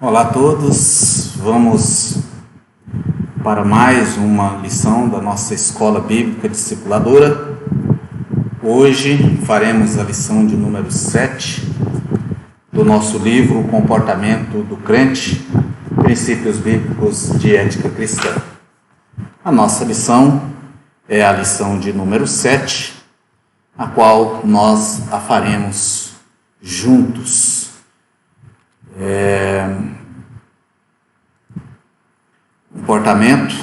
Olá a todos, vamos para mais uma lição da nossa Escola Bíblica Discipuladora. Hoje faremos a lição de número 7 do nosso livro Comportamento do Crente, Princípios Bíblicos de Ética Cristã. A nossa lição é a lição de número 7, a qual nós a faremos juntos. Comportamento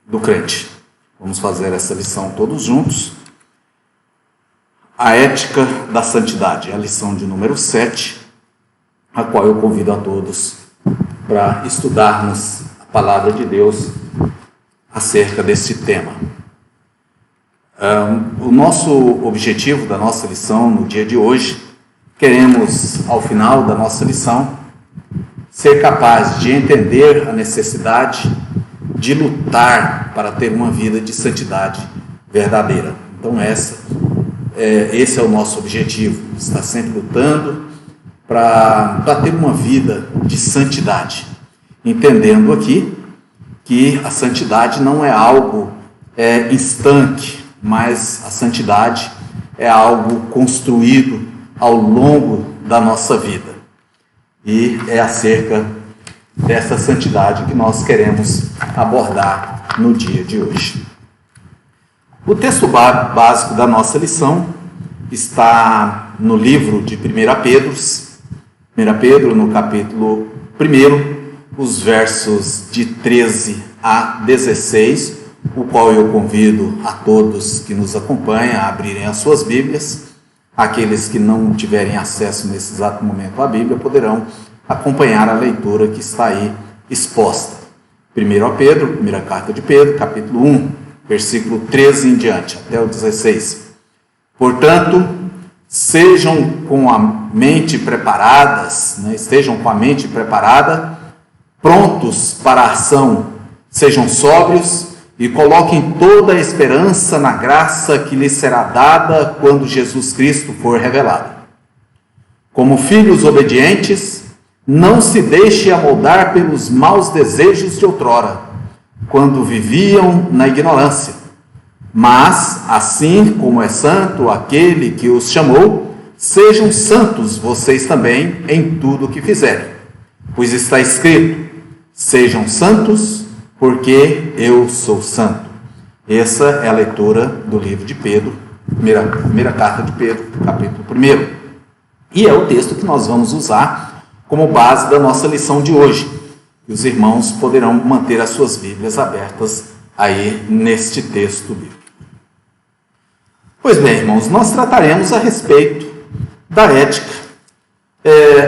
do crente. Vamos fazer essa lição todos juntos. A ética da santidade, a lição de número 7, a qual eu convido a todos para estudarmos a palavra de Deus acerca desse tema. O nosso objetivo da nossa lição no dia de hoje, queremos, ao final da nossa lição, ser capaz de entender a necessidade de lutar para ter uma vida de santidade verdadeira. Então esse é o nosso objetivo, estar sempre lutando para ter uma vida de santidade, entendendo aqui que a santidade não é algo instante, mas a santidade é algo construído ao longo da nossa vida. E é acerca dessa santidade que nós queremos abordar no dia de hoje. O texto básico da nossa lição está no livro de 1 Pedro, no capítulo 1, os versos de 13 a 16, o qual eu convido a todos que nos acompanham a abrirem as suas Bíblias. Aqueles que não tiverem acesso nesse exato momento à Bíblia poderão acompanhar a leitura que está aí exposta. 1 Pedro, primeira carta de Pedro, capítulo 1, versículo 13 em diante, até o 16. Portanto, estejam com a mente preparada, prontos para a ação, sejam sóbrios, e coloquem toda a esperança na graça que lhes será dada quando Jesus Cristo for revelado. Como filhos obedientes, não se deixe amoldar pelos maus desejos de outrora, quando viviam na ignorância. Mas, assim como é santo aquele que os chamou, sejam santos vocês também em tudo o que fizerem. Pois está escrito: sejam santos, porque eu sou santo. Essa é a leitura do livro de Pedro, primeira carta de Pedro, capítulo 1. E é o texto que nós vamos usar como base da nossa lição de hoje. E os irmãos poderão manter as suas Bíblias abertas aí neste texto bíblico. Pois bem, irmãos, nós trataremos a respeito da ética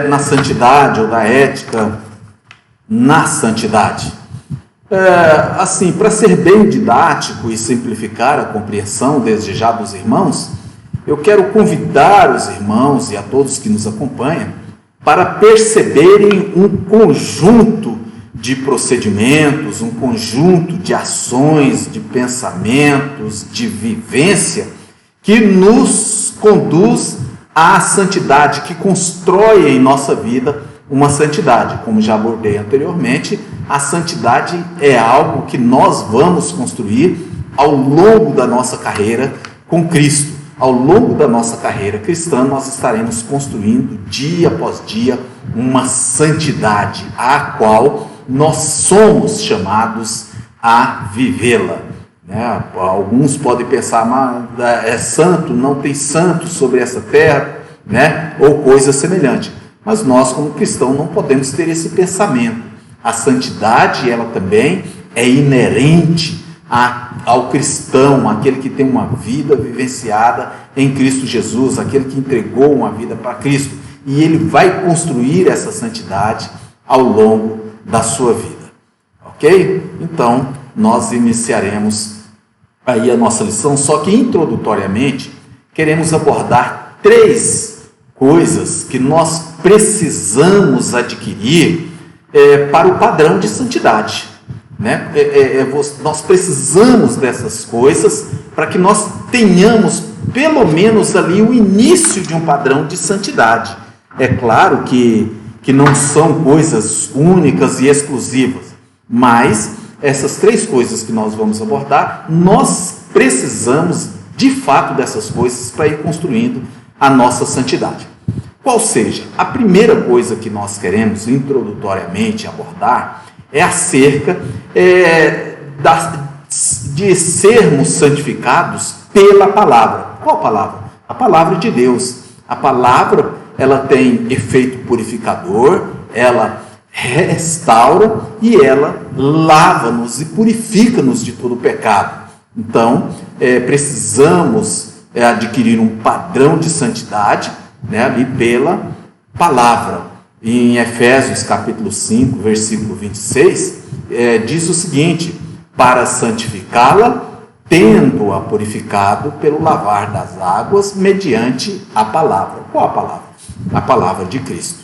na santidade, ou da ética na santidade. Para ser bem didático e simplificar a compreensão desde já dos irmãos, eu quero convidar os irmãos e a todos que nos acompanham para perceberem um conjunto de procedimentos, um conjunto de ações, de pensamentos, de vivência que nos conduz à santidade, que constrói em nossa vida uma santidade. Como já abordei anteriormente, a santidade é algo que nós vamos construir ao longo da nossa carreira com Cristo. Ao longo da nossa carreira cristã, nós estaremos construindo dia após dia uma santidade, a qual nós somos chamados a vivê-la. Alguns podem pensar, mas é santo, não tem santo sobre essa terra, ou coisa semelhante. Mas nós, como cristãos, não podemos ter esse pensamento. A santidade, ela também é inerente ao cristão, aquele que tem uma vida vivenciada em Cristo Jesus, aquele que entregou uma vida para Cristo. E ele vai construir essa santidade ao longo da sua vida. Ok? Então, nós iniciaremos aí a nossa lição, só que introdutoriamente queremos abordar 3 coisas que nós precisamos adquirir para o padrão de santidade. Nós precisamos dessas coisas para que nós tenhamos pelo menos ali o início de um padrão de santidade. É claro que que não são coisas únicas e exclusivas, mas essas três coisas que nós vamos abordar, nós precisamos de fato dessas coisas para ir construindo a nossa santidade. Qual seja, a primeira coisa que nós queremos introdutoriamente abordar é acerca de sermos santificados pela palavra. Qual palavra? A palavra de Deus. A palavra, ela tem efeito purificador, ela restaura e ela lava-nos e purifica-nos de todo pecado. Então, precisamos adquirir um padrão de santidade, ali pela palavra. Em Efésios capítulo 5, versículo 26, diz o seguinte: para santificá-la, tendo-a purificado pelo lavar das águas, mediante a palavra. Qual a palavra? A palavra de Cristo.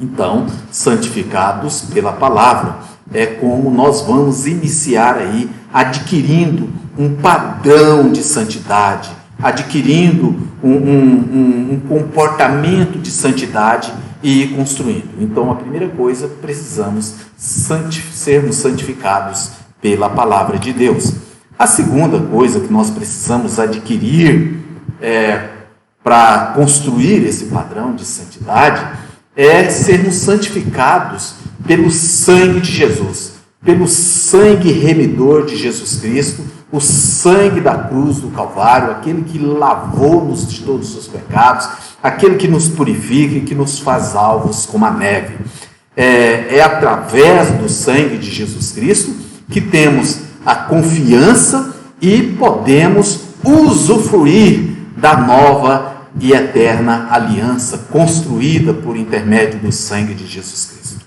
Então, santificados pela palavra, é como nós vamos iniciar aí, adquirindo um padrão de santidade, adquirindo um comportamento de santidade e ir construindo. Então, a primeira coisa, precisamos sermos santificados pela palavra de Deus. A segunda coisa que nós precisamos adquirir para construir esse padrão de santidade é sermos santificados pelo sangue de Jesus, pelo sangue remidor de Jesus Cristo, o sangue da cruz do Calvário, aquele que lavou-nos de todos os pecados, aquele que nos purifica e que nos faz alvos como a neve. É através do sangue de Jesus Cristo que temos a confiança e podemos usufruir da nova e eterna aliança construída por intermédio do sangue de Jesus Cristo.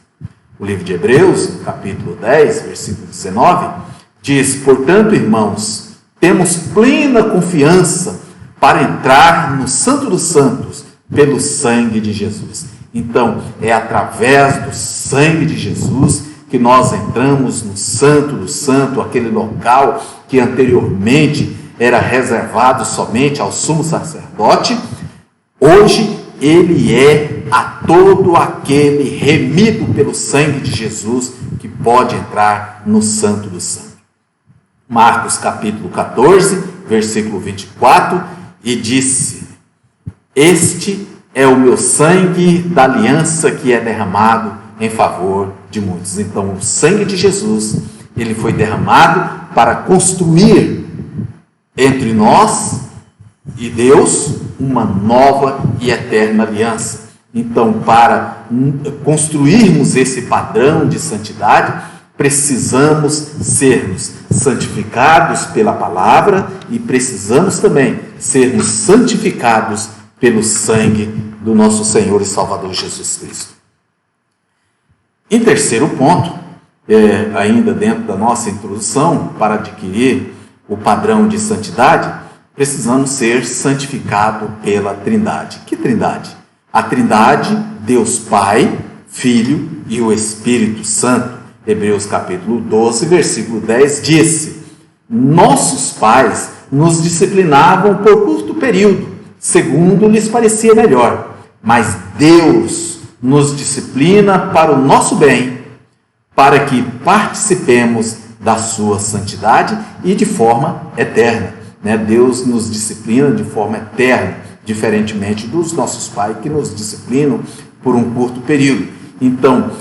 O livro de Hebreus, capítulo 10, versículo 19, diz: portanto, irmãos, temos plena confiança para entrar no Santo dos Santos pelo sangue de Jesus. Então, é através do sangue de Jesus que nós entramos no Santo do Santo, aquele local que anteriormente era reservado somente ao sumo sacerdote. Hoje ele é a todo aquele remido pelo sangue de Jesus que pode entrar no Santo do Santo. Marcos capítulo 14, versículo 24, e disse: este é o meu sangue da aliança que é derramado em favor de muitos. Então, o sangue de Jesus, ele foi derramado para construir entre nós e Deus uma nova e eterna aliança. Então, para construirmos esse padrão de santidade, precisamos sermos santificados pela palavra e precisamos também sermos santificados pelo sangue do nosso Senhor e Salvador Jesus Cristo. Em terceiro ponto, ainda dentro da nossa introdução, para adquirir o padrão de santidade, precisamos ser santificados pela Trindade. Que Trindade? A Trindade, Deus Pai, Filho e o Espírito Santo. Hebreus capítulo 12, versículo 10 disse: nossos pais nos disciplinavam por curto período, segundo lhes parecia melhor, mas Deus nos disciplina para o nosso bem, para que participemos da sua santidade e de forma eterna. Deus nos disciplina de forma eterna, diferentemente dos nossos pais que nos disciplinam por um curto período. Então,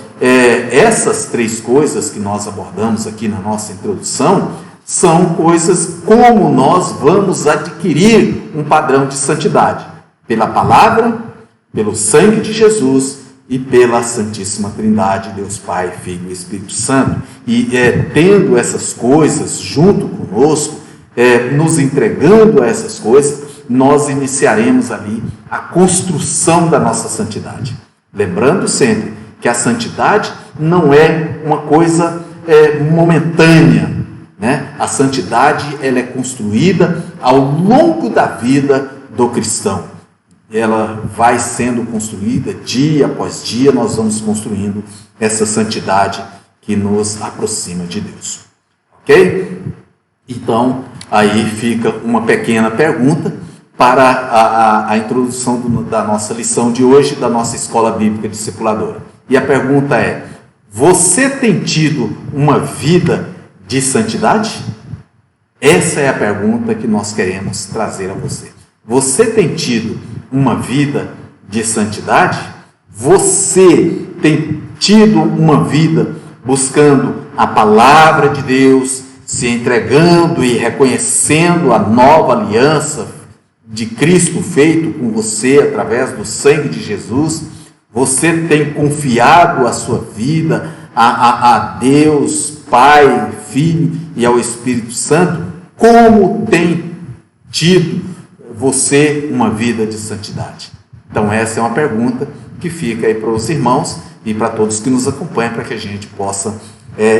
essas três coisas que nós abordamos aqui na nossa introdução são coisas como nós vamos adquirir um padrão de santidade: pela palavra, pelo sangue de Jesus e pela Santíssima Trindade, Deus Pai, Filho e Espírito Santo. E tendo essas coisas junto conosco, nos entregando a essas coisas, nós iniciaremos ali a construção da nossa santidade. Lembrando sempre que a santidade não é uma coisa momentânea, A santidade, ela é construída ao longo da vida do cristão. Ela vai sendo construída dia após dia, nós vamos construindo essa santidade que nos aproxima de Deus. Ok? Então, aí fica uma pequena pergunta para a introdução da nossa lição de hoje, da nossa escola bíblica discipuladora. E a pergunta é: você tem tido uma vida de santidade? Essa é a pergunta que nós queremos trazer a você. Você tem tido uma vida de santidade? Você tem tido uma vida buscando a palavra de Deus, se entregando e reconhecendo a nova aliança de Cristo feito com você através do sangue de Jesus? Você tem confiado a sua vida a Deus, Pai, Filho e ao Espírito Santo? Como tem tido você uma vida de santidade? Então essa é uma pergunta que fica aí para os irmãos e para todos que nos acompanham, para que a gente possa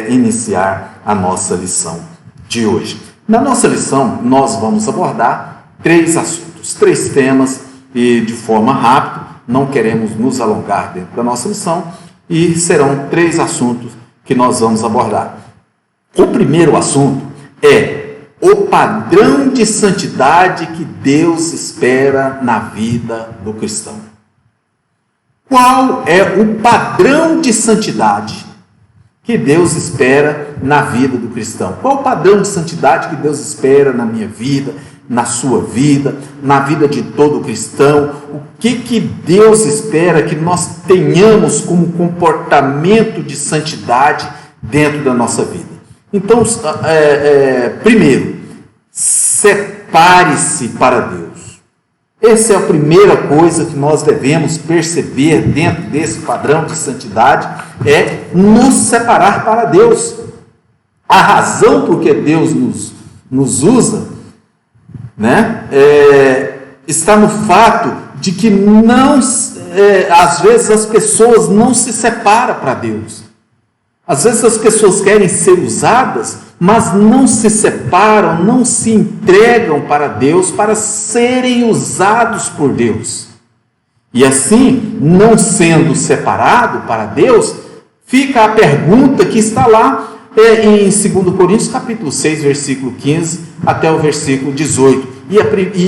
iniciar a nossa lição de hoje. Na nossa lição nós vamos abordar 3 assuntos, 3 temas, e de forma rápida, não queremos nos alongar dentro da nossa lição, e serão 3 assuntos que nós vamos abordar. O primeiro assunto é o padrão de santidade que Deus espera na vida do cristão. Qual é o padrão de santidade que Deus espera na vida do cristão? Qual o padrão de santidade que Deus espera na minha vida, na sua vida, na vida de todo cristão? O que Deus espera que nós tenhamos como comportamento de santidade dentro da nossa vida? Então, primeiro, separe-se para Deus. Essa é a primeira coisa que nós devemos perceber dentro desse padrão de santidade, é nos separar para Deus. A razão por que Deus nos usa, está no fato de que às vezes as pessoas não se separam para Deus. Às vezes as pessoas querem ser usadas, mas não se separam, não se entregam para Deus para serem usados por Deus. E assim, não sendo separado para Deus, fica a pergunta que está lá em 2 Coríntios capítulo 6, versículo 15 até o versículo 18. E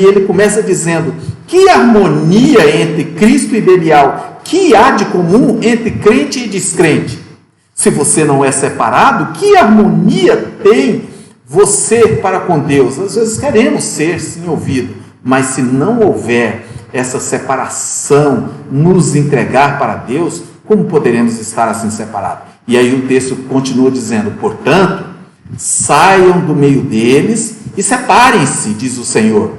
ele começa dizendo: que harmonia entre Cristo e Belial, que há de comum entre crente e descrente? Se você não é separado, que harmonia tem você para com Deus? Às vezes queremos ser sim ouvido, mas se não houver essa separação, nos entregar para Deus, como poderemos estar assim separados? E aí o texto continua dizendo: portanto, saiam do meio deles e separem-se, diz o Senhor.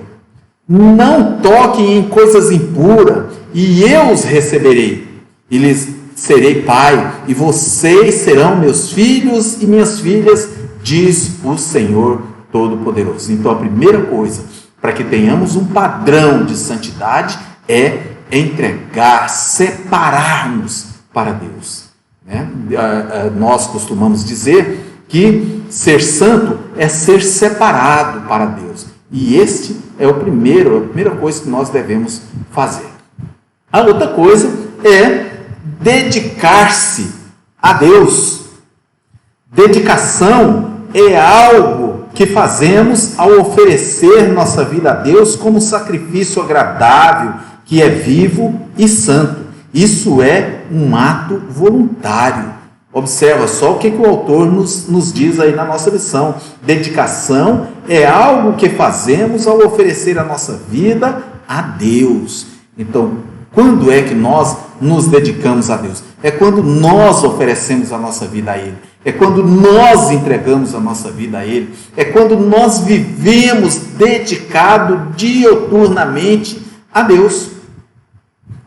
Não toquem em coisas impuras, e eu os receberei, e lhes serei pai, e vocês serão meus filhos e minhas filhas, diz o Senhor Todo-Poderoso. Então a primeira coisa, para que tenhamos um padrão de santidade, é entregar, separar-nos para Deus. Nós costumamos dizer que ser santo é ser separado para Deus. E este é a primeira coisa que nós devemos fazer. A outra coisa é dedicar-se a Deus. Dedicação é algo que fazemos ao oferecer nossa vida a Deus como sacrifício agradável, que é vivo e santo. Isso é um ato voluntário. Observa só o que o autor nos diz aí na nossa lição. Dedicação é algo que fazemos ao oferecer a nossa vida a Deus. Então, quando é que nós nos dedicamos a Deus? É quando nós oferecemos a nossa vida a Ele. É quando nós entregamos a nossa vida a Ele. É quando nós vivemos dedicado diuturnamente a Deus.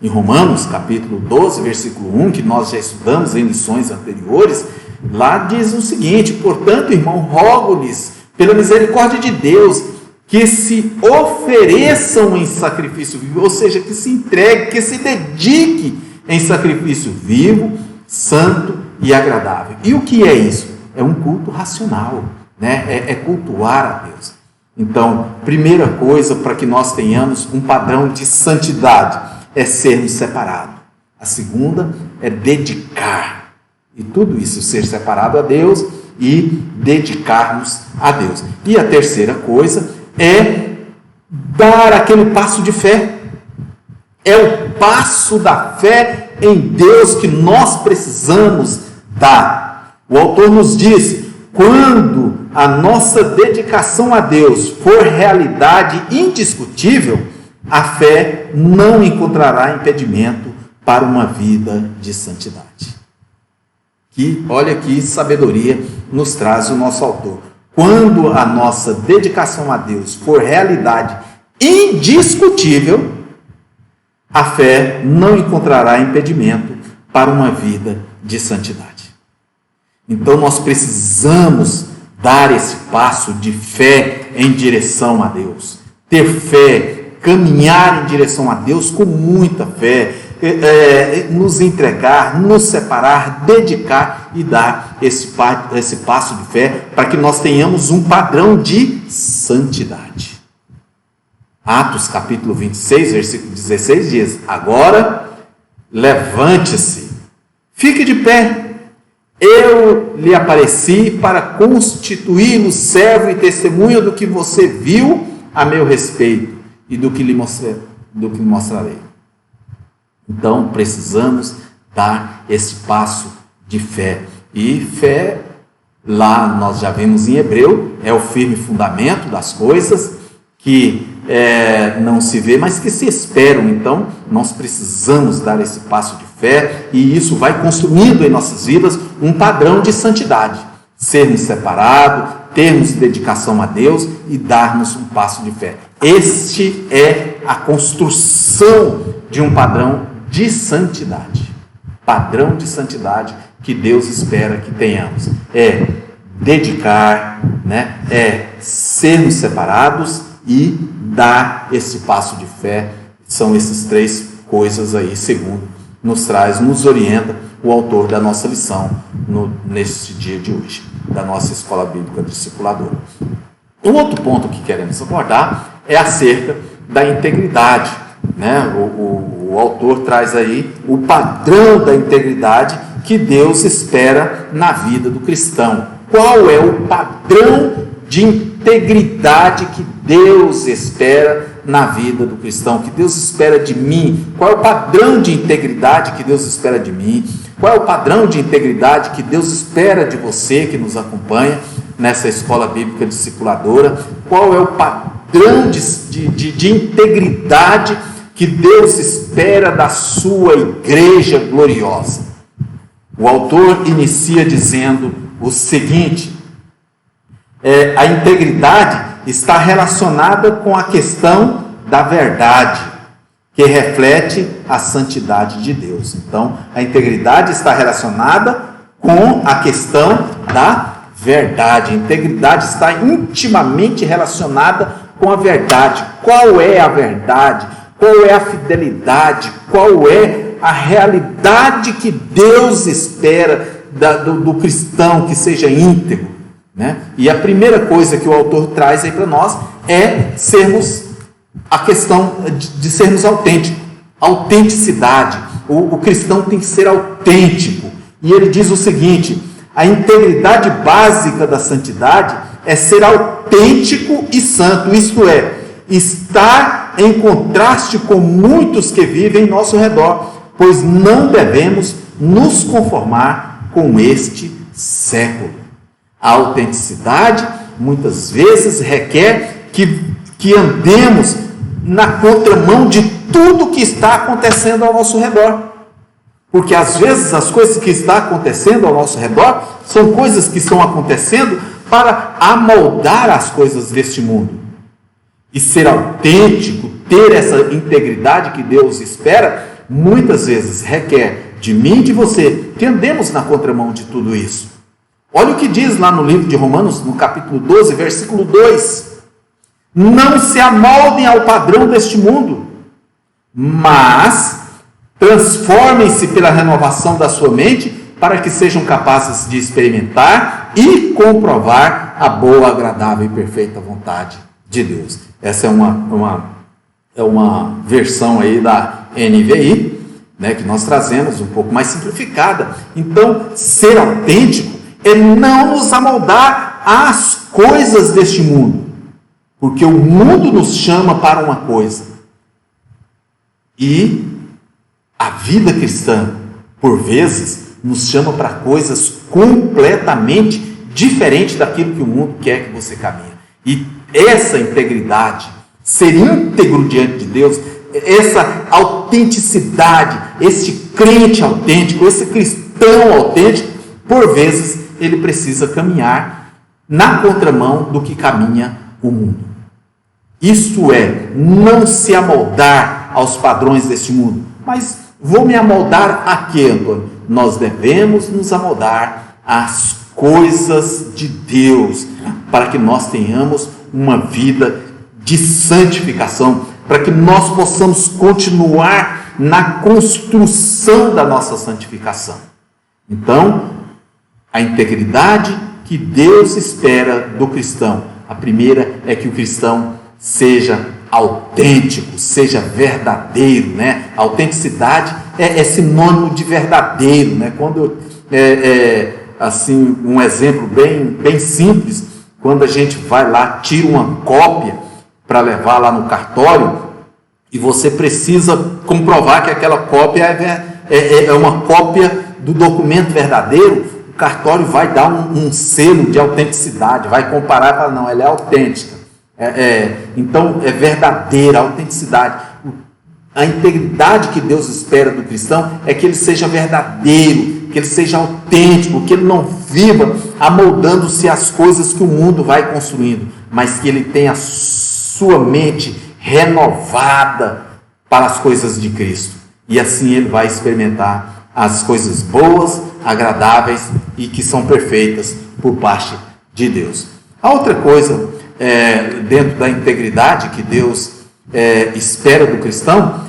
Em Romanos, capítulo 12, versículo 1, que nós já estudamos em lições anteriores, lá diz o seguinte: portanto, irmão, rogo-lhes, pela misericórdia de Deus, que se ofereçam em sacrifício vivo, ou seja, que se entregue, que se dedique em sacrifício vivo, santo e agradável. E o que é isso? É um culto racional, é cultuar a Deus. Então, primeira coisa para que nós tenhamos um padrão de santidade é sermos separados. A segunda é dedicar. E tudo isso, ser separado a Deus e dedicar-nos a Deus. E a terceira coisa é dar aquele passo de fé. É o passo da fé em Deus que nós precisamos dar. O autor nos diz: quando a nossa dedicação a Deus for realidade indiscutível, a fé não encontrará impedimento para uma vida de santidade. Olha que sabedoria nos traz o nosso autor. Quando a nossa dedicação a Deus for realidade indiscutível, a fé não encontrará impedimento para uma vida de santidade. Então nós precisamos dar esse passo de fé em direção a Deus. Ter fé, caminhar em direção a Deus com muita fé, nos entregar, nos separar, dedicar e dar esse passo de fé para que nós tenhamos um padrão de santidade. Atos capítulo 26, versículo 16 diz: agora levante-se, fique de pé, eu lhe apareci para constituí-lo servo e testemunha do que você viu a meu respeito e do que lhe mostrarei. Então precisamos dar esse passo de fé. E fé, lá nós já vimos em Hebreu, é o firme fundamento das coisas que não se vê, mas que se esperam. Então nós precisamos dar esse passo de fé, e isso vai construindo em nossas vidas um padrão de santidade. Sermos separados, termos dedicação a Deus e darmos um passo de fé. Este é a construção de um padrão de santidade. Padrão de santidade que Deus espera que tenhamos. É dedicar, é sermos separados e dar esse passo de fé. São essas três coisas aí, segundo nos orienta o autor da nossa lição neste dia de hoje, da nossa Escola Bíblica Discipuladora. Um outro ponto que queremos abordar é acerca da integridade. O autor traz aí o padrão da integridade que Deus espera na vida do cristão. Qual é o padrão de integridade que Deus espera na vida do cristão, que Deus espera de mim? Qual é o padrão de integridade que Deus espera de mim? Qual é o padrão de integridade que Deus espera de você que nos acompanha nessa Escola Bíblica Discipuladora? Qual é o padrão de integridade que Deus espera da sua igreja gloriosa? O autor inicia dizendo o seguinte: a integridade está relacionada com a questão da verdade, que reflete a santidade de Deus. Então, a integridade está relacionada com a questão da verdade. A integridade está intimamente relacionada com a verdade. Qual é a verdade? Qual é a fidelidade? Qual é a realidade que Deus espera do cristão que seja íntegro? E a primeira coisa que o autor traz aí para nós é a questão de sermos autênticos. Autenticidade. O cristão tem que ser autêntico. E ele diz o seguinte: a integridade básica da santidade é ser autêntico e santo, isto é, estar em contraste com muitos que vivem em nosso redor, pois não devemos nos conformar com este século. A autenticidade muitas vezes requer que andemos na contramão de tudo que está acontecendo ao nosso redor. Porque às vezes as coisas que estão acontecendo ao nosso redor são coisas que estão acontecendo para amoldar as coisas deste mundo. E ser autêntico, ter essa integridade que Deus espera, muitas vezes requer de mim e de você que andemos na contramão de tudo isso. Olha o que diz lá no livro de Romanos, no capítulo 12, versículo 2. Não se amoldem ao padrão deste mundo, mas transformem-se pela renovação da sua mente, para que sejam capazes de experimentar e comprovar a boa, agradável e perfeita vontade de Deus. Essa é uma versão aí da NVI, que nós trazemos um pouco mais simplificada. Então, ser autêntico é não nos amoldar às coisas deste mundo. Porque o mundo nos chama para uma coisa. E a vida cristã, por vezes, nos chama para coisas completamente diferentes daquilo que o mundo quer que você caminhe. E essa integridade, ser íntegro diante de Deus, essa autenticidade, esse crente autêntico, esse cristão autêntico, por vezes ele precisa caminhar na contramão do que caminha o mundo. Isso é, não se amoldar aos padrões deste mundo. Mas vou me amoldar a quê, Antônio? Nós devemos nos amoldar às coisas de Deus, para que nós tenhamos uma vida de santificação, para que nós possamos continuar na construção da nossa santificação. Então, a integridade que Deus espera do cristão. A primeira é que o cristão seja autêntico, seja verdadeiro, né? A autenticidade é sinônimo de verdadeiro, né? Quando assim, um exemplo bem simples, quando a gente vai lá, tira uma cópia para levar lá no cartório, e você precisa comprovar que aquela cópia é uma cópia do documento verdadeiro, o cartório vai dar um selo de autenticidade, vai comparar e falar, não, ela é autêntica. Então, é verdadeira, a autenticidade. A integridade que Deus espera do cristão é que ele seja verdadeiro, que ele seja autêntico, que ele não viva amoldando-se às coisas que o mundo vai construindo, mas que ele tenha a sua mente renovada para as coisas de Cristo. E assim ele vai experimentar as coisas boas, agradáveis e que são perfeitas por parte de Deus. A outra coisa, dentro da integridade que Deus espera do cristão,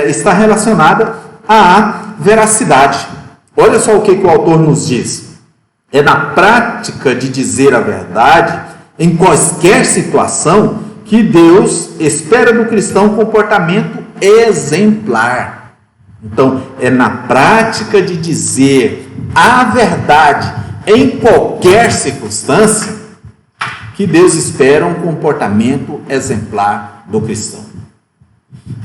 está relacionada à veracidade. Olha só o que o autor nos diz. É na prática de dizer a verdade, em qualquer situação, que Deus espera do cristão um comportamento exemplar. Então, é na prática de dizer a verdade em qualquer circunstância que Deus espera um comportamento exemplar do cristão.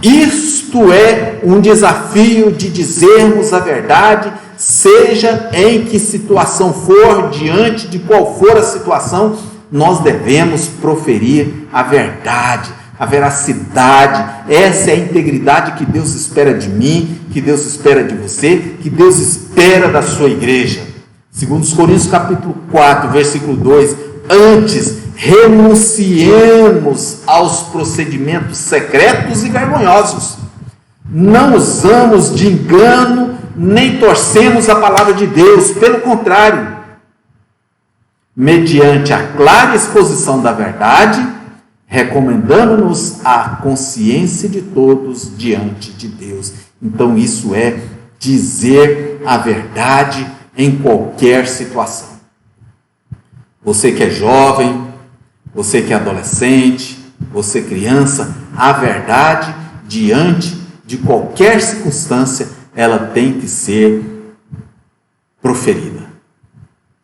Isto é um desafio de dizermos a verdade, seja em que situação for, diante de qual for a situação, nós devemos proferir a verdade, a veracidade. Essa é a integridade que Deus espera de mim, que Deus espera de você, que Deus espera da sua igreja. Segundo os Coríntios capítulo 4, versículo 2, antes renunciemos aos procedimentos secretos e vergonhosos. Não usamos de engano, nem torcemos a palavra de Deus. Pelo contrário, mediante a clara exposição da verdade, recomendando-nos a consciência de todos diante de Deus. Então isso é dizer a verdade em qualquer situação. Você que é jovem, você que é adolescente, você criança, a verdade diante de qualquer circunstância, ela tem que ser proferida.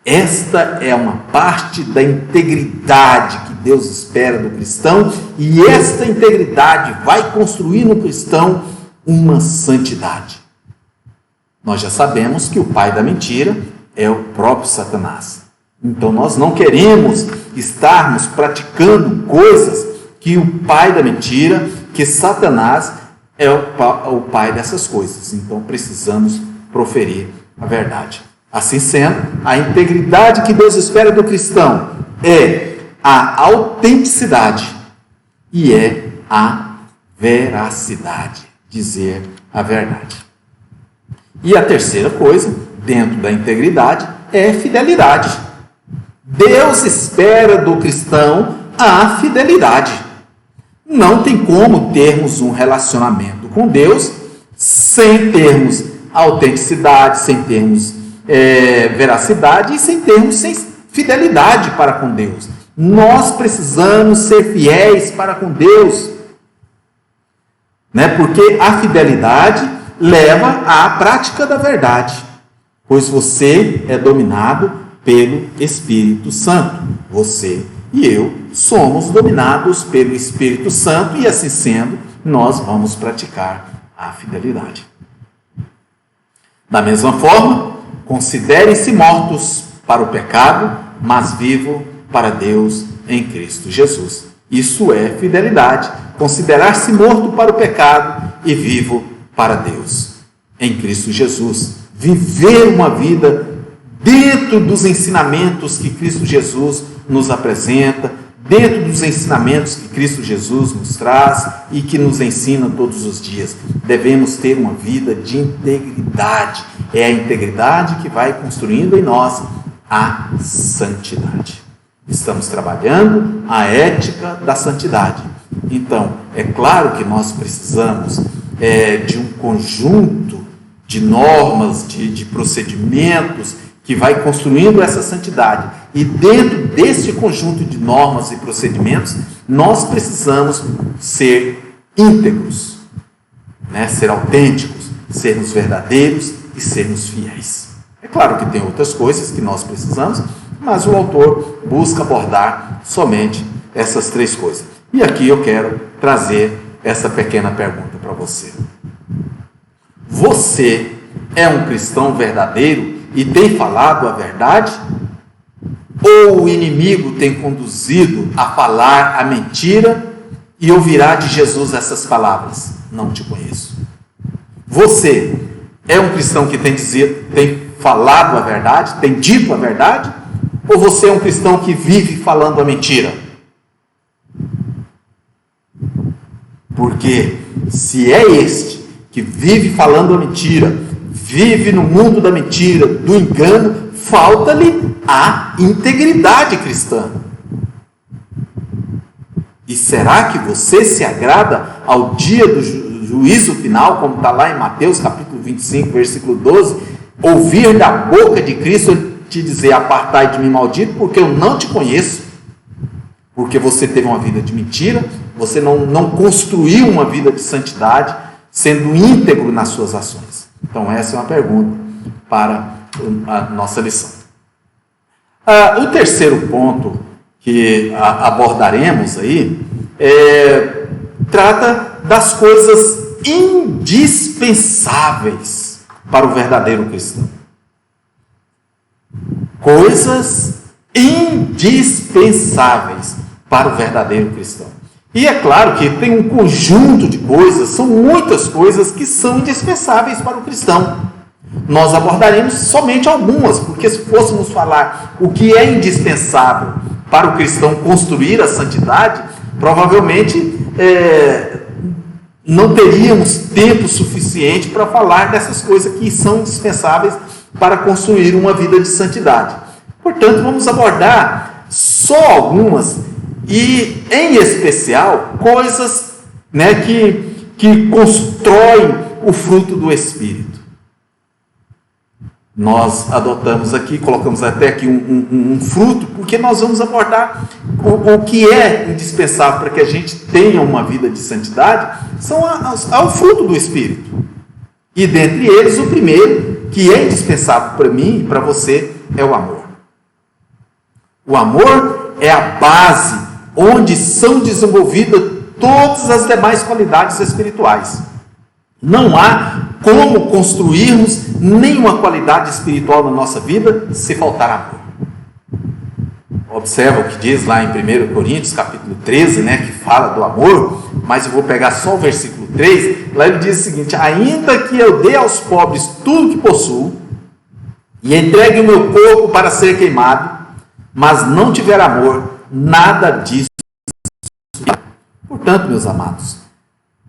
Esta é uma parte da integridade que Deus espera do cristão, e esta integridade vai construir no cristão uma santidade. Nós já sabemos que o pai da mentira é o próprio Satanás. Então nós não queremos estarmos praticando coisas que o pai da mentira, que Satanás é o pai dessas coisas. Então precisamos proferir a verdade. Assim sendo, a integridade que Deus espera do cristão é a autenticidade e é a veracidade, dizer a verdade. E a terceira coisa, dentro da integridade, é fidelidade. Deus espera do cristão a fidelidade. Não tem como termos um relacionamento com Deus sem termos autenticidade, sem termos veracidade e sem termos fidelidade para com Deus. Nós precisamos ser fiéis para com Deus, né? Porque a fidelidade leva à prática da verdade, pois você é dominado pelo Espírito Santo. Você e eu somos dominados pelo Espírito Santo, e assim sendo, nós vamos praticar a fidelidade. Da mesma forma, considerem-se mortos para o pecado, mas vivos para Deus em Cristo Jesus. Isso é fidelidade, considerar-se morto para o pecado e vivo para Deus em Cristo Jesus. Viver uma vida dentro dos ensinamentos que Cristo Jesus nos apresenta, dentro dos ensinamentos que Cristo Jesus nos traz e que nos ensina todos os dias. Devemos ter uma vida de integridade. É a integridade que vai construindo em nós a santidade. Estamos trabalhando a ética da santidade. Então, é claro que nós precisamos de um conjunto de normas, de procedimentos que vai construindo essa santidade. E dentro desse conjunto de normas e procedimentos, nós precisamos ser íntegros, né? Ser autênticos, sermos verdadeiros e sermos fiéis. É claro que tem outras coisas que nós precisamos, mas o autor busca abordar somente essas três coisas. E aqui eu quero trazer essa pequena pergunta para você. Você é um cristão verdadeiro e tem falado a verdade? Ou o inimigo tem conduzido a falar a mentira e ouvirá de Jesus essas palavras: não te conheço? Você é um cristão que tem falado a verdade, tem dito a verdade? Ou você é um cristão que vive falando a mentira? Porque se é este que vive falando a mentira, vive no mundo da mentira, do engano, falta-lhe a integridade cristã. E será que você se agrada ao dia do juízo final, como está lá em Mateus capítulo 25, versículo 12, ouvir da boca de Cristo te dizer: apartai de mim, maldito, porque eu não te conheço? Porque você teve uma vida de mentira, você não construiu uma vida de santidade, sendo íntegro nas suas ações. Então essa é uma pergunta para a nossa lição. O terceiro ponto que abordaremos aí trata das coisas indispensáveis para o verdadeiro cristão. Coisas indispensáveis para o verdadeiro cristão. E é claro que tem um conjunto de coisas, são muitas coisas que são indispensáveis para o cristão. Nós abordaremos somente algumas, porque se fôssemos falar o que é indispensável para o cristão construir a santidade, provavelmente não teríamos tempo suficiente para falar dessas coisas que são indispensáveis para construir uma vida de santidade. Portanto, vamos abordar só algumas e, em especial, coisas, né, que constroem o fruto do Espírito. Nós adotamos aqui, colocamos até aqui um fruto, porque nós vamos abordar o que é indispensável para que a gente tenha uma vida de santidade, é o fruto do Espírito. E dentre eles, o primeiro, que é indispensável para mim e para você, é o amor. O amor é a base onde são desenvolvidas todas as demais qualidades espirituais. Não há como construirmos nenhuma qualidade espiritual na nossa vida se faltar amor. Observa o que diz lá em 1 Coríntios, capítulo 13, né, que fala do amor, mas eu vou pegar só o versículo 3, lá ele diz o seguinte: ainda que eu dê aos pobres tudo que possuo, e entregue o meu corpo para ser queimado, mas não tiver amor, nada disso. Portanto, meus amados,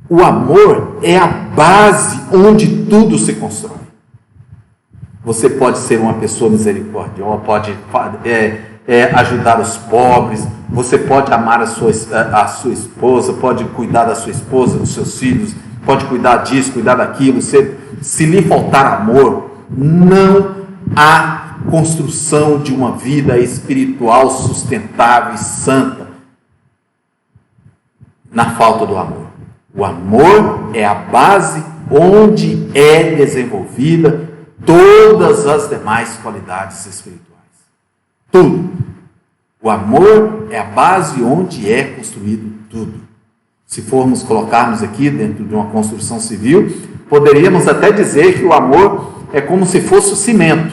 o amor é a base onde tudo se constrói. Você pode ser uma pessoa misericordiosa, pode ajudar os pobres, você pode amar a sua esposa, pode cuidar da sua esposa, dos seus filhos, pode cuidar disso, cuidar daquilo. Se lhe faltar amor, não há construção de uma vida espiritual sustentável e santa na falta do amor. O amor é a base onde é desenvolvida todas as demais qualidades espirituais. Tudo. O amor é a base onde é construído tudo. Se formos colocarmos aqui dentro de uma construção civil, poderíamos até dizer que o amor é como se fosse o cimento,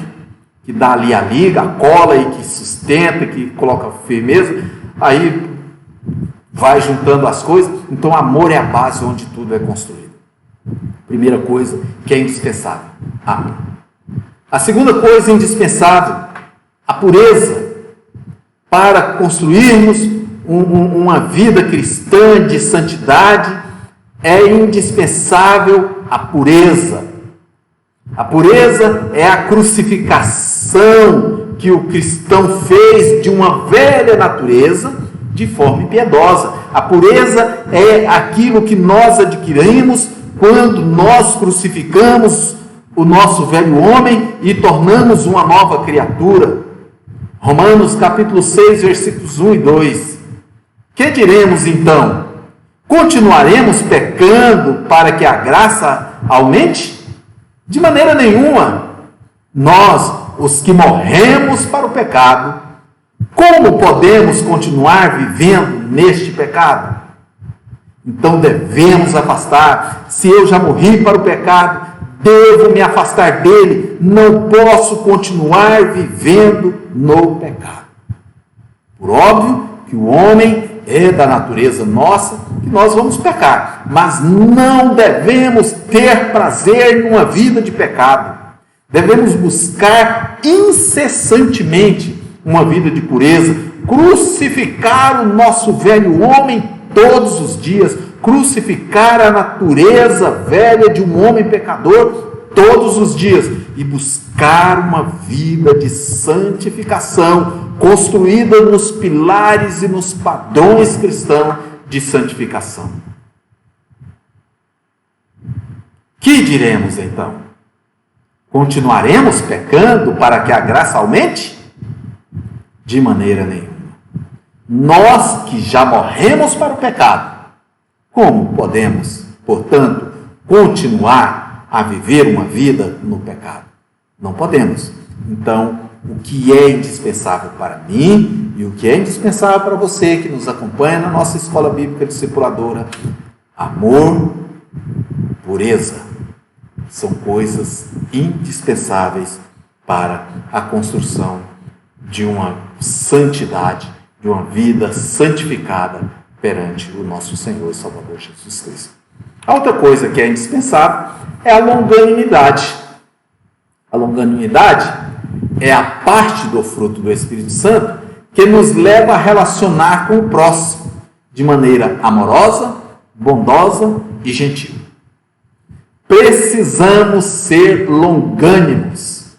que dá ali a liga, a cola e que sustenta, que coloca firmeza, aí vai juntando as coisas. Então o amor é a base onde tudo é construído. Primeira coisa que é indispensável, amor. A segunda coisa indispensável, a pureza. Para construirmos uma vida cristã de santidade, é indispensável a pureza. A pureza é a crucificação que o cristão fez de uma velha natureza de forma impiedosa. A pureza é aquilo que nós adquirimos quando nós crucificamos o nosso velho homem e tornamos uma nova criatura. Romanos capítulo 6, versículos 1 e 2. Que diremos então? Continuaremos pecando para que a graça aumente? De maneira nenhuma. Nós, os que morremos para o pecado, como podemos continuar vivendo neste pecado? Então devemos afastar. Se eu já morri para o pecado, devo me afastar dele. Não posso continuar vivendo no pecado. Por óbvio que o homem é da natureza nossa, que nós vamos pecar. Mas não devemos ter prazer numa vida de pecado. Devemos buscar incessantemente uma vida de pureza. Crucificar o nosso velho homem todos os dias. Crucificar a natureza velha de um homem pecador todos os dias e buscar uma vida de santificação construída nos pilares e nos padrões cristãos de santificação. Que diremos então? Continuaremos pecando para que a graça aumente? De maneira nenhuma. Nós que já morremos para o pecado, como podemos, portanto, continuar a viver uma vida no pecado? Não podemos. Então, o que é indispensável para mim e o que é indispensável para você que nos acompanha na nossa escola bíblica discipuladora, amor, pureza, são coisas indispensáveis para a construção de uma santidade, de uma vida santificada perante o nosso Senhor e Salvador Jesus Cristo. A outra coisa que é indispensável é a longanimidade. A longanimidade é a parte do fruto do Espírito Santo que nos leva a relacionar com o próximo de maneira amorosa, bondosa e gentil. Precisamos ser longânimos.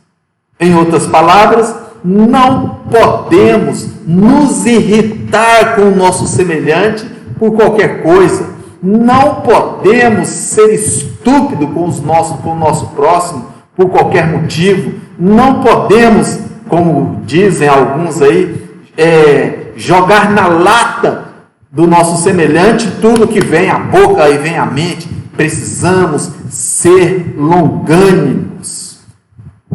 Em outras palavras, não podemos nos irritar com o nosso semelhante por qualquer coisa. Não podemos ser estúpidos com o nosso próximo por qualquer motivo. Não podemos, como dizem alguns aí, jogar na lata do nosso semelhante tudo que vem à boca e vem à mente. Precisamos ser longânimos.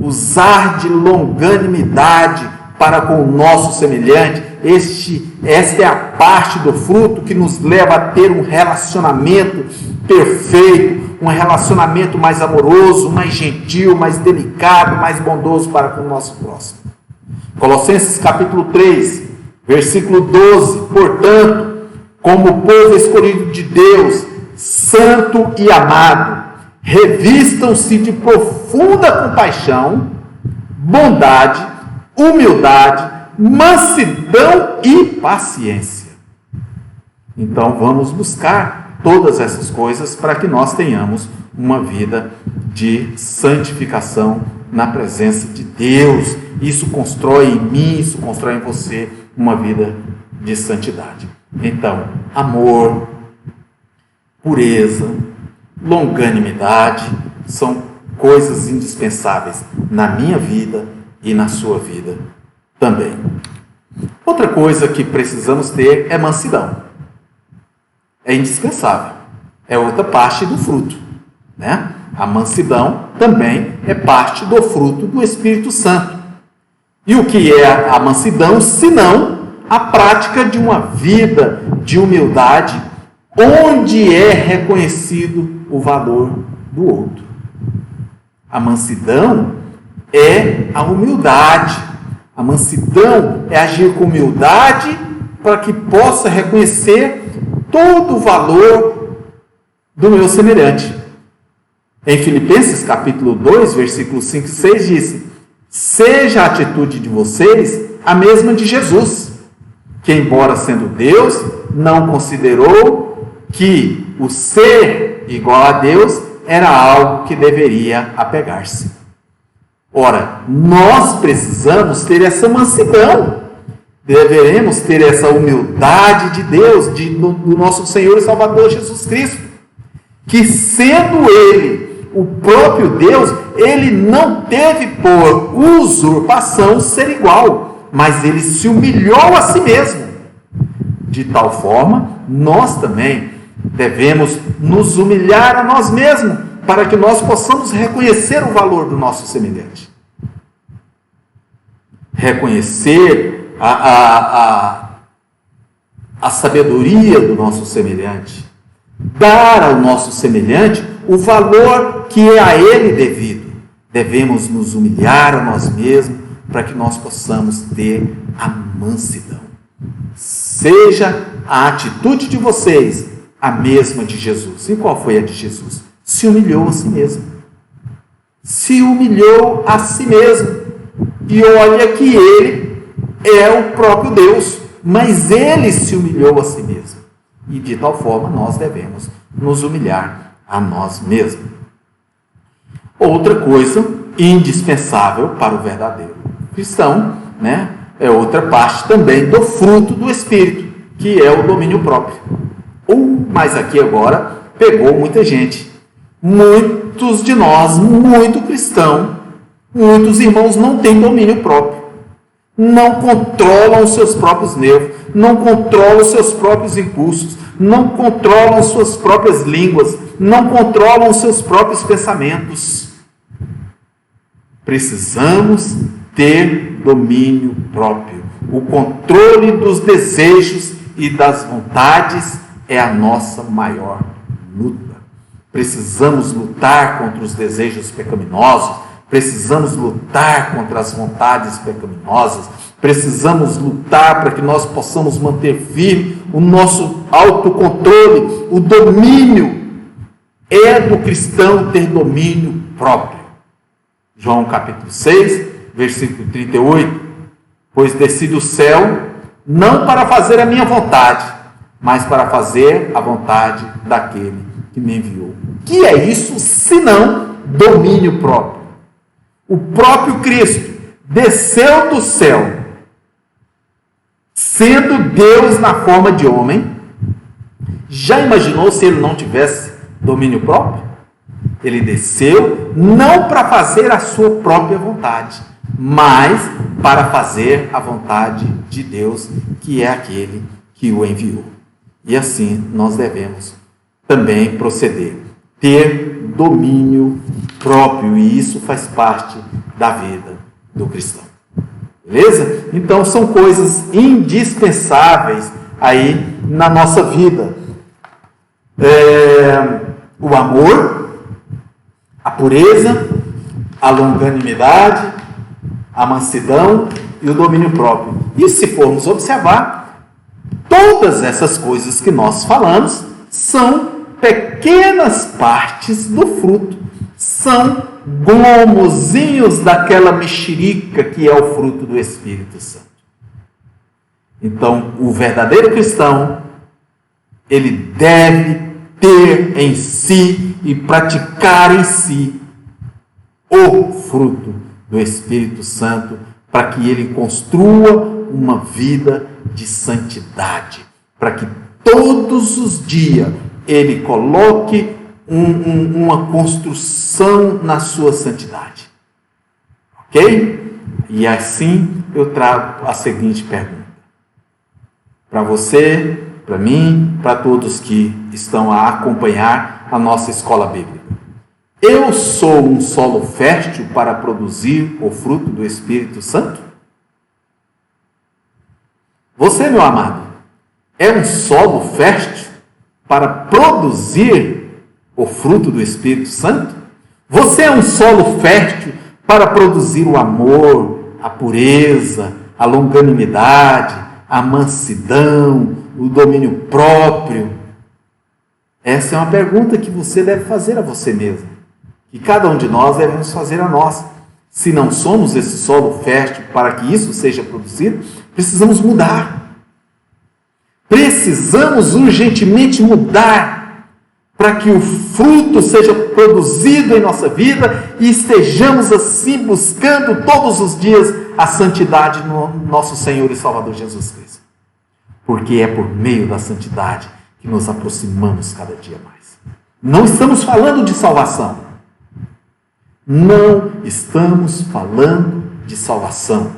Usar de longanimidade para com o nosso semelhante. Esta é a parte do fruto que nos leva a ter um relacionamento perfeito, um relacionamento mais amoroso, mais gentil, mais delicado, mais bondoso para com o nosso próximo. Colossenses capítulo 3, versículo 12. Portanto, como povo escolhido de Deus, santo e amado, revistam-se de profunda compaixão, bondade, humildade, mansidão e paciência. Então vamos buscar todas essas coisas para que nós tenhamos uma vida de santificação na presença de Deus. Isso constrói em mim, isso constrói em você uma vida de santidade. Então, amor, pureza, longanimidade são coisas indispensáveis na minha vida e na sua vida também. Outra coisa que precisamos ter é mansidão. É indispensável. É outra parte do fruto, né? A mansidão também é parte do fruto do Espírito Santo. E o que é a mansidão, senão a prática de uma vida de humildade, onde é reconhecido o valor do outro. A mansidão é a humildade. A mansidão é agir com humildade para que possa reconhecer todo o valor do meu semelhante. Em Filipenses capítulo 2, versículos 5 e 6 diz: seja a atitude de vocês a mesma de Jesus, que embora sendo Deus, não considerou que o ser igual a Deus era algo que deveria apegar-se. Ora, nós precisamos ter essa mansidão, deveremos ter essa humildade de Deus, do nosso Senhor e Salvador Jesus Cristo, que sendo Ele o próprio Deus, Ele não teve por usurpação ser igual, mas Ele se humilhou a si mesmo. De tal forma, nós também devemos nos humilhar a nós mesmos, para que nós possamos reconhecer o valor do nosso semelhante. Reconhecer a sabedoria do nosso semelhante. Dar ao nosso semelhante o valor que é a ele devido. Devemos nos humilhar a nós mesmos, para que nós possamos ter a mansidão. Seja a atitude de vocês a mesma de Jesus. E qual foi a de Jesus? Se humilhou a si mesmo. Se humilhou a si mesmo. E olha que Ele é o próprio Deus, mas Ele se humilhou a si mesmo. E de tal forma nós devemos nos humilhar a nós mesmos. Outra coisa indispensável para o verdadeiro cristão, é outra parte também do fruto do Espírito, que é o domínio próprio. Mas aqui agora pegou muita gente. Muitos de nós, muito cristão, muitos irmãos não têm domínio próprio. Não controlam os seus próprios nervos, não controlam os seus próprios impulsos, não controlam suas próprias línguas, não controlam os seus próprios pensamentos. Precisamos ter domínio próprio. O controle dos desejos e das vontades é a nossa maior luta. Precisamos lutar contra os desejos pecaminosos, precisamos lutar contra as vontades pecaminosas, precisamos lutar para que nós possamos manter firme o nosso autocontrole, o domínio. É do cristão ter domínio próprio. João capítulo 6, versículo 38, pois desci do céu, não para fazer a minha vontade, mas para fazer a vontade daquele que me enviou. Que é isso, senão domínio próprio? O próprio Cristo desceu do céu, sendo Deus na forma de homem. Já imaginou se ele não tivesse domínio próprio? Ele desceu não para fazer a sua própria vontade, mas para fazer a vontade de Deus, que é aquele que o enviou. E assim nós devemos também proceder, ter domínio próprio, e isso faz parte da vida do cristão. Beleza? Então são coisas indispensáveis aí na nossa vida. O amor, a pureza, a longanimidade, a mansidão e o domínio próprio. E se formos observar, todas essas coisas que nós falamos são pequenas partes do fruto, são gomozinhos daquela mexerica que é o fruto do Espírito Santo. Então, o verdadeiro cristão, ele deve ter em si e praticar em si o fruto do Espírito Santo, para que ele construa uma vida de santidade, para que todos os dias ele coloque uma construção na sua santidade. Ok? E assim eu trago a seguinte pergunta. Para você, para mim, para todos que estão a acompanhar a nossa escola bíblica. Eu sou um solo fértil para produzir o fruto do Espírito Santo? Você, meu amado, é um solo fértil para produzir o fruto do Espírito Santo? Você é um solo fértil para produzir o amor, a pureza, a longanimidade, a mansidão, o domínio próprio? Essa é uma pergunta que você deve fazer a você mesmo, que cada um de nós devemos fazer a nós. Se não somos esse solo fértil para que isso seja produzido, precisamos mudar. Precisamos urgentemente mudar para que o fruto seja produzido em nossa vida e estejamos assim buscando todos os dias a santidade no nosso Senhor e Salvador Jesus Cristo. Porque é por meio da santidade que nos aproximamos cada dia mais. Não estamos falando de salvação. Não estamos falando de salvação.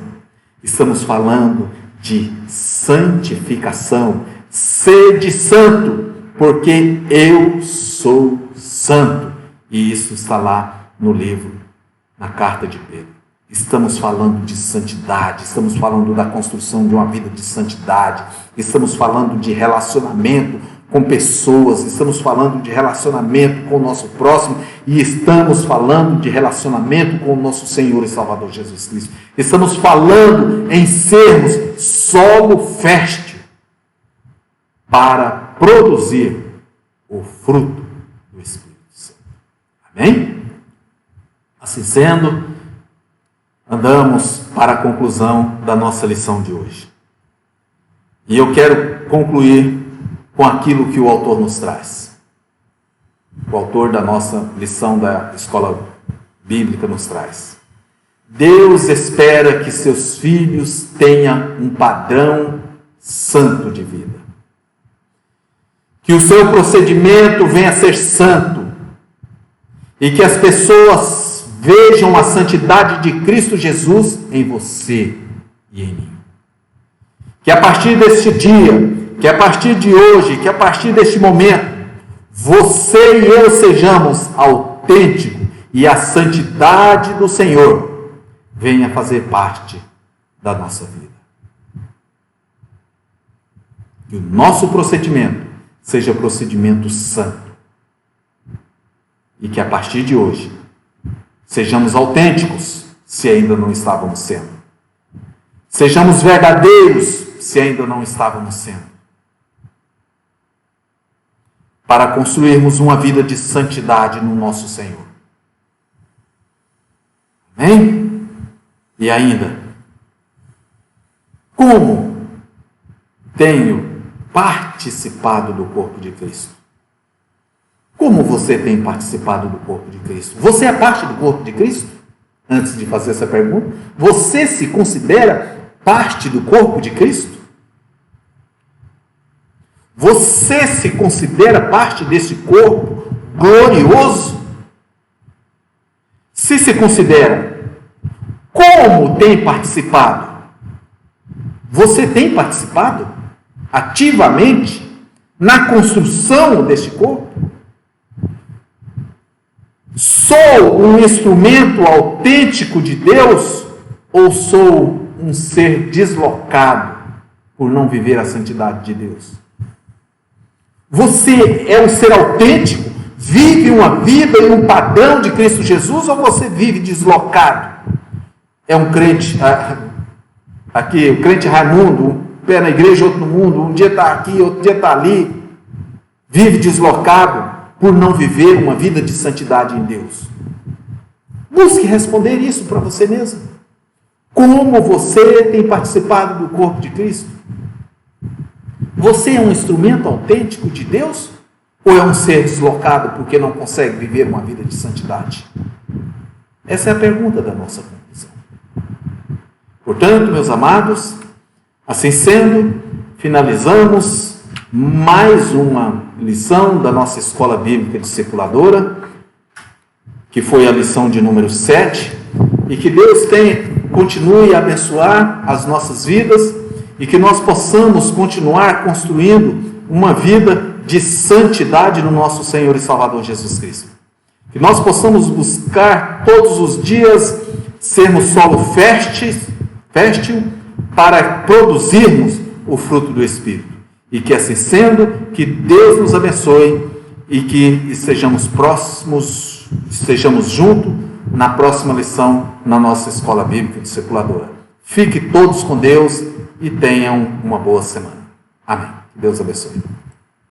Estamos falando de santificação. Sede santo, porque eu sou santo. E isso está lá no livro, na carta de Pedro. Estamos falando de santidade, estamos falando da construção de uma vida de santidade, estamos falando de relacionamento com pessoas, estamos falando de relacionamento com o nosso próximo e estamos falando de relacionamento com o nosso Senhor e Salvador Jesus Cristo. Estamos falando em sermos solo fértil para produzir o fruto do Espírito Santo. Amém? Assim sendo, andamos para a conclusão da nossa lição de hoje. E eu quero concluir com aquilo que o autor nos traz. O autor da nossa lição da escola bíblica nos traz. Deus espera que seus filhos tenham um padrão santo de vida. Que o seu procedimento venha a ser santo. E que as pessoas vejam a santidade de Cristo Jesus em você e em mim. Que a partir deste dia, que a partir de hoje, que a partir deste momento, você e eu sejamos autênticos e a santidade do Senhor venha fazer parte da nossa vida. Que o nosso procedimento seja procedimento santo. E que a partir de hoje, sejamos autênticos, se ainda não estávamos sendo. Sejamos verdadeiros, se ainda não estávamos sendo. Para construirmos uma vida de santidade no nosso Senhor. Amém? E ainda, como tenho participado do corpo de Cristo? Como você tem participado do corpo de Cristo? Você é parte do corpo de Cristo? Antes de fazer essa pergunta, você se considera parte do corpo de Cristo? Você se considera parte desse corpo glorioso? Se considera, como tem participado? Você tem participado ativamente na construção deste corpo? Sou um instrumento autêntico de Deus ou sou um ser deslocado por não viver a santidade de Deus? Você é um ser autêntico? Vive uma vida e um padrão de Cristo Jesus ou você vive deslocado? É um crente, aqui, o crente Raimundo, um pé na igreja, outro no mundo, um dia está aqui, outro dia está ali, vive deslocado por não viver uma vida de santidade em Deus. Busque responder isso para você mesmo. Como você tem participado do corpo de Cristo? Você é um instrumento autêntico de Deus? Ou é um ser deslocado porque não consegue viver uma vida de santidade? Essa é a pergunta da nossa conclusão. Portanto, meus amados, assim sendo, finalizamos mais uma lição da nossa Escola Bíblica Discipuladora, que foi a lição de número 7, e que Deus continue a abençoar as nossas vidas e que nós possamos continuar construindo uma vida de santidade no nosso Senhor e Salvador Jesus Cristo. Que nós possamos buscar todos os dias sermos solo fértil para produzirmos o fruto do Espírito. E que assim sendo, que Deus nos abençoe e que estejamos próximos, estejamos juntos na próxima lição na nossa Escola Bíblica Discipuladora. Fiquem todos com Deus e tenham uma boa semana. Amém. Deus abençoe.